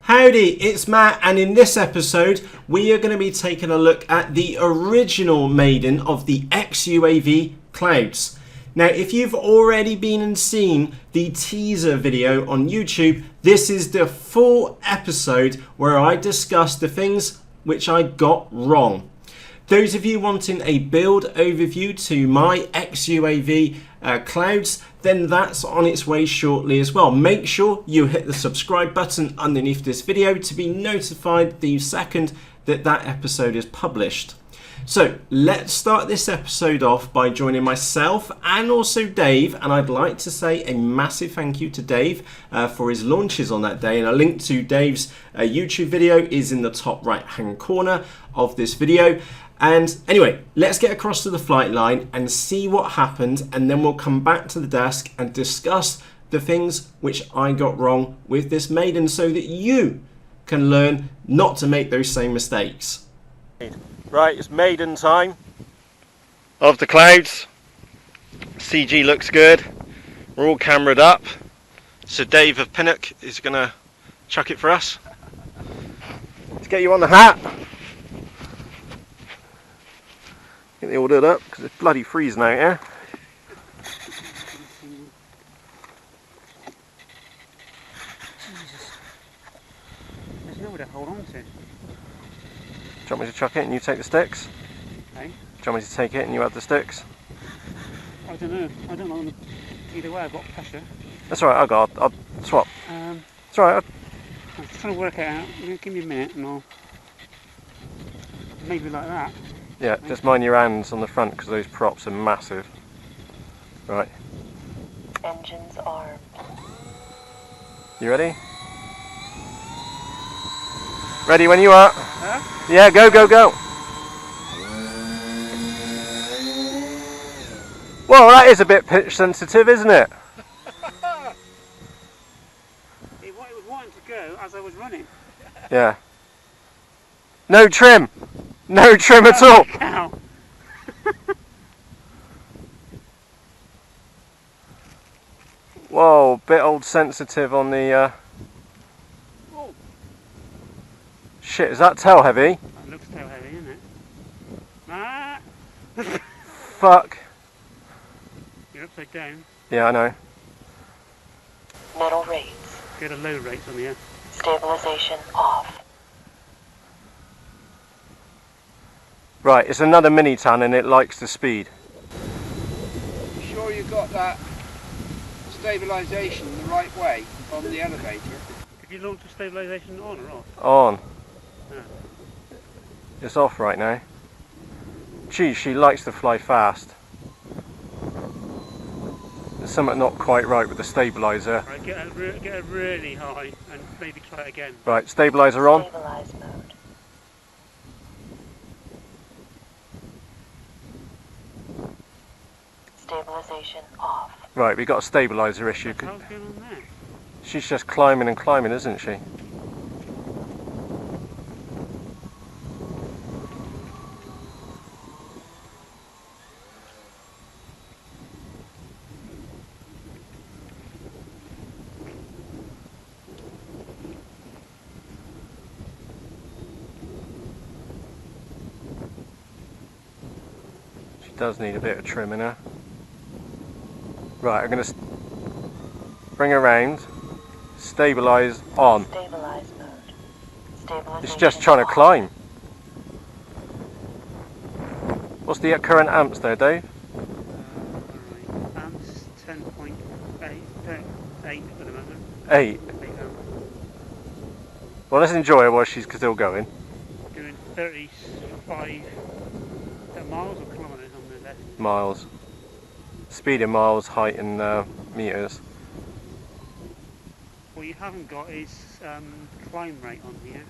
Howdy, it's Matt, and in this episode we are going to be taking a look at the original Maiden of the ex-UAV Clouds. Now, if you've already been and seen the teaser video on YouTube, this is the full episode where I discuss the things which I got wrong. Those of you wanting a build overview to my ex-UAV Clouds, then that's on its way shortly as well. Make sure you hit the subscribe button underneath this video to be notified the second that that episode is published. So let's start this episode off by joining myself and also Dave, and I'd like to say a massive thank you to Dave for his launches on that day, and a link to Dave's YouTube video is in the top right hand corner of this video. And anyway, let's get across to the flight line and see what happened, and then we'll come back to the desk and discuss the things which I got wrong with this Maiden so that you can learn not to make those same mistakes. Right, it's Maiden time of the Clouds. CG looks good. We're all cameraed up. So Dave of Pinnock is going to chuck it for us. Let's get you on the hat. Get the ordered up because it's bloody freezing out here. Jesus. There's nowhere to hold on to. Do you want me to chuck it and you take the sticks? Hey? Do you want me to take it and you add the sticks? I don't know. I don't know. Either way, I've got pressure. That's alright, I'll swap. It's alright. I'm just trying to work it out. Give me a minute and I'll... Maybe like that. Yeah, just mind your hands on the front because those props are massive. Right. Engines armed. You ready? Ready when you are. Huh? Yeah, go, go, go. Well, that is a bit pitch sensitive, isn't it? It was wanting to go as I was running. Yeah. No trim. No trim at all. Ow. Whoa, bit old sensitive on the... Oh. Shit, is that tail heavy? That looks tail heavy, isn't it? Ah! Fuck. You're upside down. Yeah, I know. Middle rates. Get a low rate on here. Stabilization off. Right, it's another mini-tan and it likes the speed. You sure you got that stabilisation the right way on the elevator? Did you launch the stabilisation on or off? On. Yeah. It's off right now. Geez, she likes to fly fast. There's something not quite right with the stabiliser. Right, get her really high and maybe try it again. Right, stabiliser on. Stabilize mode. Stabilization off. Right, we've got a stabiliser issue. What's going on there? She's just climbing and climbing, isn't she? She does need a bit of trim in her. Right, I'm going to bring her round, stabilise on. Stabilize mode. Stabilization It's just trying to off. climb. What's the current amps there, Dave? Alright. Amps 10.8 at the moment. 8. 8 amps. Well, let's enjoy her while she's still going. Doing 35 miles or kilometres on the left. Miles. Speed in miles, height in meters. What you haven't got is climb rate on here.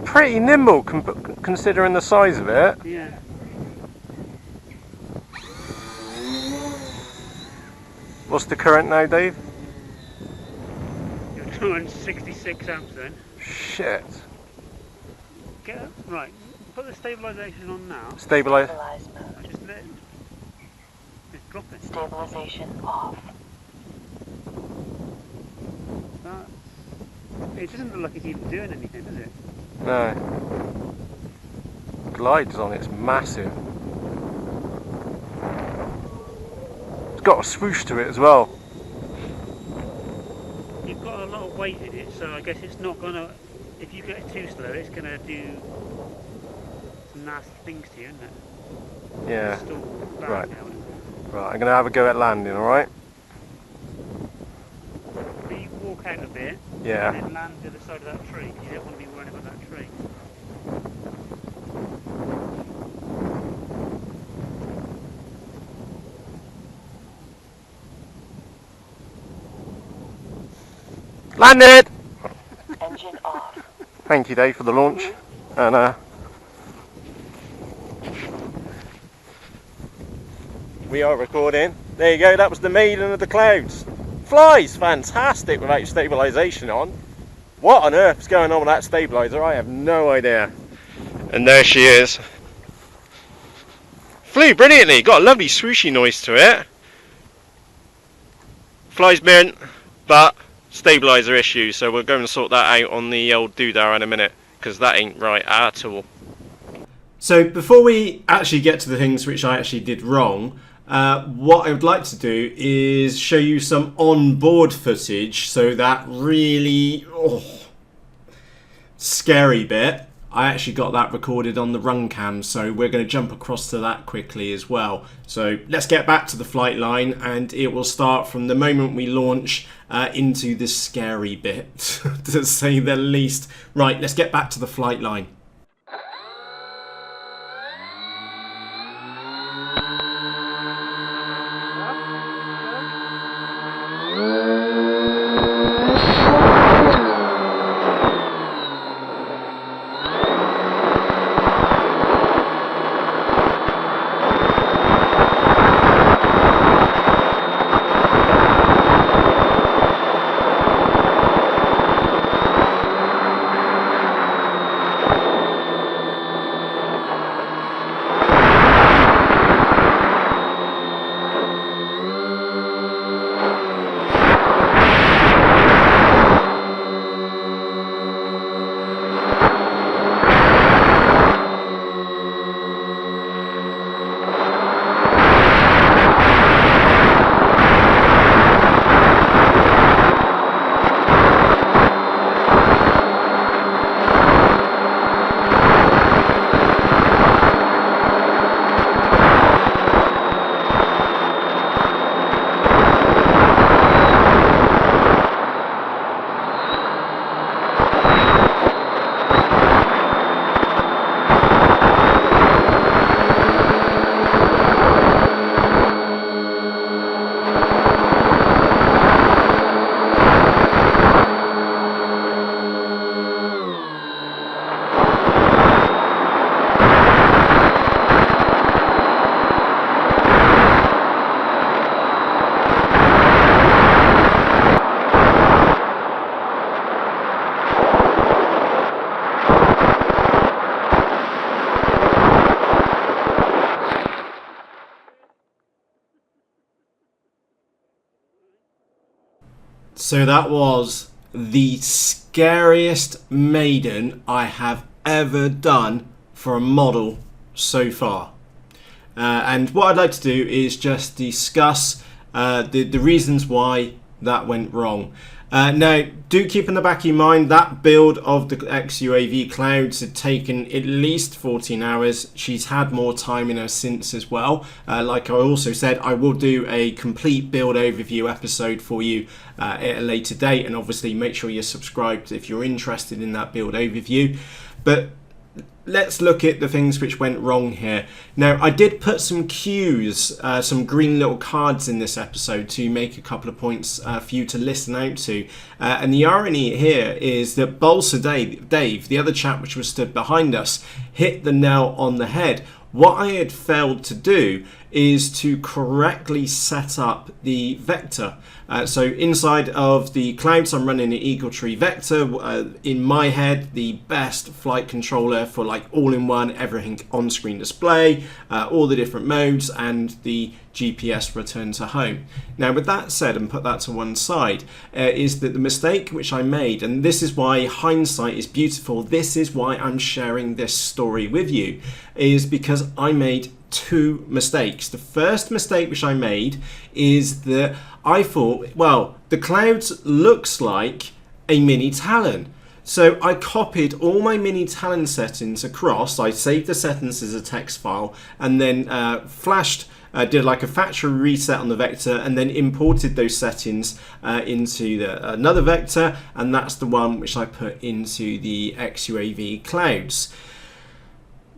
Pretty nimble considering the size of it. Yeah. What's the current now, Dave? You're drawing 66 amps then. Shit. Get up. Right. Put the stabilisation on now. Stabilise. Stabilize mode. Just let it. Just drop it. Stabilization off. It doesn't look like it's even doing anything, does it? No. Glides on it's massive. It's got a swoosh to it as well. You've got a lot of weight in it, so I guess it's not gonna. If you get it too slow, it's gonna do some nasty things to you, isn't it? Yeah. It's still bad Right. now, isn't it? Right, I'm going to have a go at landing, alright? But you walk out a bit, Yeah. and then land to the side of that tree, because you don't want to be worrying about that tree. Landed! Engine off. Thank you, Dave, for the launch. And we are recording. There you go, that was the Maiden of the Clouds. Flies fantastic without stabilisation on. What on earth is going on with that stabiliser? I have no idea. And there she is. Flew brilliantly, got a lovely swooshy noise to it. Flies mint, but stabiliser issues, so we're going to sort that out on the old doodah in a minute, because that ain't right at all. So before we actually get to the things which I actually did wrong, what I would like to do is show you some onboard footage, so that really scary bit. I actually got that recorded on the run cam, so we're going to jump across to that quickly as well. So let's get back to the flight line, and it will start from the moment we launch into the scary bit, to say the least. Right, let's get back to the flight line. So that was the scariest maiden I have ever done for a model so far. And what I'd like to do is just discuss the reasons why that went wrong. Now, do keep in the back of your mind that build of the XUAV Clouds had taken at least 14 hours. She's had more time in her since as well. Like I also said, I will do a complete build overview episode for you at a later date, and obviously make sure you're subscribed if you're interested in that build overview. But let's look at the things which went wrong here. Now, I did put some cues, some green little cards in this episode to make a couple of points for you to listen out to. And the irony here is that Balsa Dave, the other chap which was stood behind us, hit the nail on the head. what I had failed to do is to correctly set up the vector. So inside of the Clouds, I'm running an EagleTree vector. In my head, the best flight controller for like all-in-one, everything on-screen display, all the different modes, and the GPS return to home. Now, with that said, and put that to one side, is that the mistake which I made, and this is why hindsight is beautiful, this is why I'm sharing this story with you, is because I made two mistakes. The first mistake which I made is that I thought, well, the Clouds looks like a mini Talon. So I copied all my mini Talon settings across. I saved the settings as a text file and then did like a factory reset on the vector and then imported those settings into another vector, and that's the one which I put into the XUAV Clouds.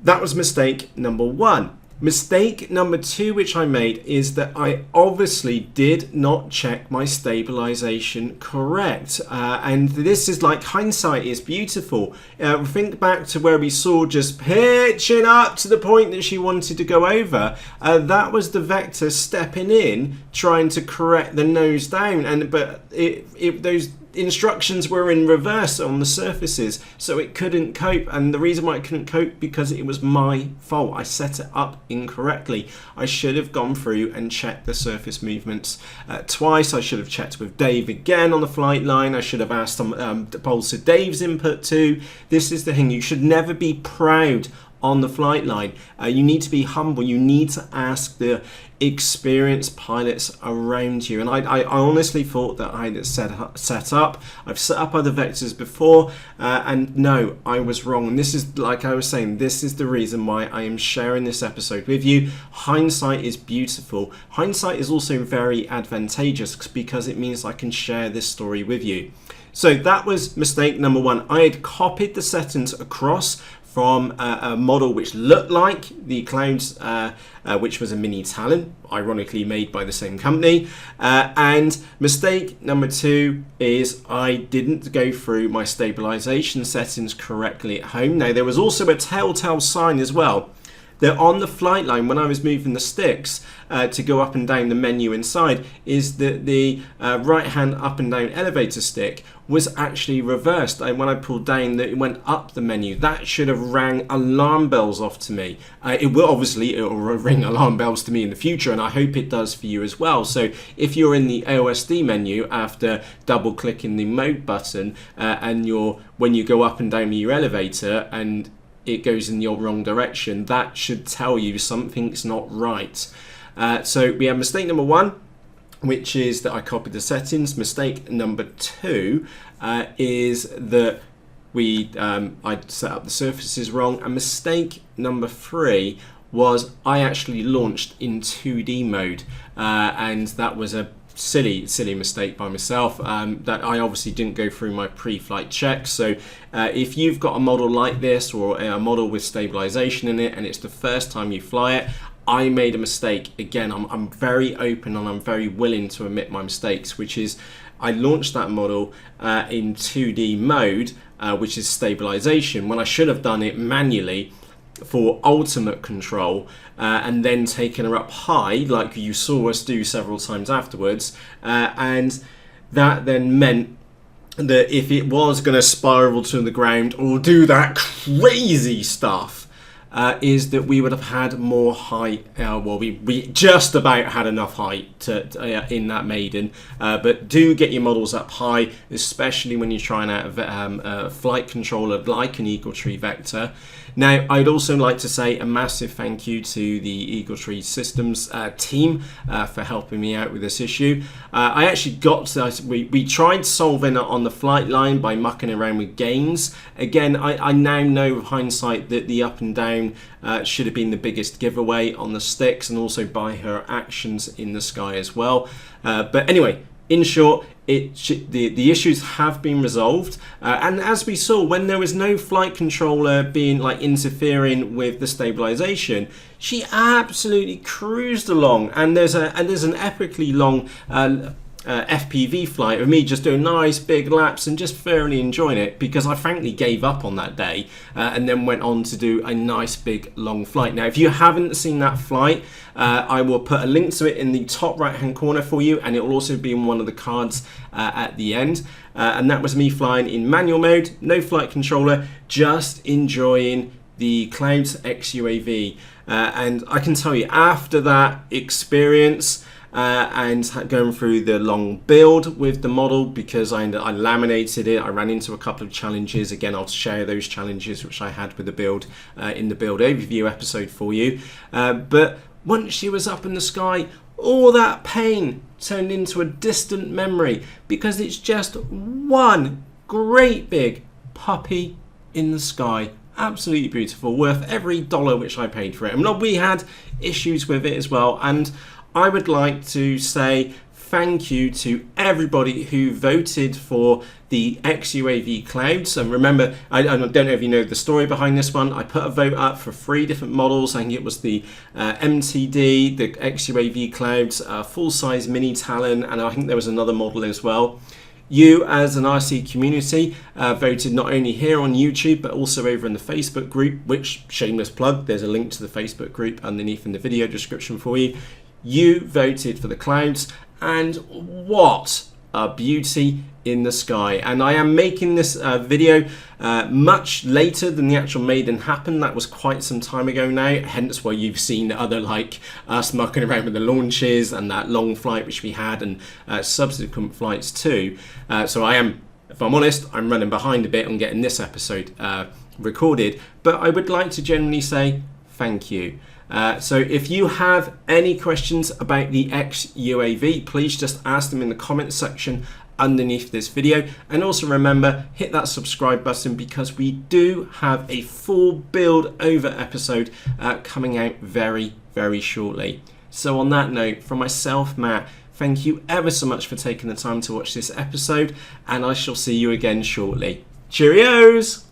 That was mistake number one. Mistake number two which I made is that I obviously did not check my stabilization correct, and this is like hindsight is beautiful. Think back to where we saw just pitching up to the point that she wanted to go over. That was the vector stepping in trying to correct the nose down, but those instructions were in reverse on the surfaces, so it couldn't cope. And the reason why it couldn't cope, because it was my fault. I set it up incorrectly. I should have gone through and checked the surface movements twice. I should have checked with Dave again on the flight line. I should have asked Bolster Dave's input too. This is the thing, you should never be proud on the flight line. You need to be humble. You need to ask the experienced pilots around you. And I honestly thought that I had set up. I've set up other vectors before, and no, I was wrong. And this is, like I was saying, this is the reason why I am sharing this episode with you. Hindsight is beautiful. Hindsight is also very advantageous because it means I can share this story with you. So that was mistake number one. I had copied the settings across from a model which looked like the Clouds, which was a mini Talon, ironically made by the same company. And mistake number two is I didn't go through my stabilization settings correctly at home. Now, there was also a telltale sign as well, that on the flight line, when I was moving the sticks to go up and down the menu inside, is that the right hand up and down elevator stick was actually reversed. And when I pulled down, it went up the menu. That should have rang alarm bells off to me. It will ring alarm bells to me in the future, and I hope it does for you as well. So if you're in the OSD menu after double clicking the mode button, and when you go up and down your elevator and it goes in your wrong direction, that should tell you something's not right. So we have mistake number one, which is that I copied the settings. Mistake number two is that I set up the surfaces wrong. And mistake number three was I actually launched in 2D mode, and that was a silly mistake by myself, that I obviously didn't go through my pre-flight checks. So if you've got a model like this, or a model with stabilization in it, and it's the first time you fly it, I made a mistake. Again, I'm very open and I'm very willing to admit my mistakes, which is I launched that model in 2D mode, which is stabilization, when I should have done it manually for ultimate control, and then taken her up high like you saw us do several times afterwards, and that then meant that if it was going to spiral to the ground or do that crazy stuff, is that we would have had more height. Well, we just about had enough height to, in that maiden, but do get your models up high, especially when you're trying out a flight controller like an EagleTree vector. Now, I'd also like to say a massive thank you to the EagleTree Systems team for helping me out with this issue. I actually we tried solving it on the flight line by mucking around with gains. Again, I now know with hindsight that the up and down should have been the biggest giveaway on the sticks, and also by her actions in the sky as well. But anyway, in short, the issues have been resolved, and as we saw, when there was no flight controller being interfering with the stabilization, she absolutely cruised along. And there's an epically long FPV flight of me just doing nice big laps and just thoroughly enjoying it, because I frankly gave up on that day and then went on to do a nice big long flight. Now if you haven't seen that flight, I will put a link to it in the top right hand corner for you, and it will also be in one of the cards at the end. And that was me flying in manual mode, no flight controller, just enjoying the Clouds XUAV. And I can tell you, after that experience and going through the long build with the model, because I laminated it, I ran into a couple of challenges. Again, I'll share those challenges which I had with the build in the build overview episode for you. But once she was up in the sky, all that pain turned into a distant memory, because it's just one great big puppy in the sky. Absolutely beautiful, worth every dollar which I paid for it. And we had issues with it as well, and I would like to say thank you to everybody who voted for the XUAV Clouds. And remember, I don't know if you know the story behind this one. I put a vote up for 3 different models. I think it was the MTD, the XUAV Clouds, full-size mini Talon, and I think there was another model as well. You as an RC community voted not only here on YouTube but also over in the Facebook group, which, shameless plug, there's a link to the Facebook group underneath in the video description for you. You voted for the Clouds, and what a beauty in the sky. And I am making this video much later than the actual Maiden happened. That was quite some time ago now, hence why you've seen other like us mucking around with the launches and that long flight which we had, and subsequent flights too. So I am, if I'm honest, I'm running behind a bit on getting this episode recorded, but I would like to generally say thank you. So if you have any questions about the XUAV, please just ask them in the comments section underneath this video. And also remember, hit that subscribe button, because we do have a full build over episode coming out very, very shortly. So on that note, from myself, Matt, thank you ever so much for taking the time to watch this episode, and I shall see you again shortly. Cheerios!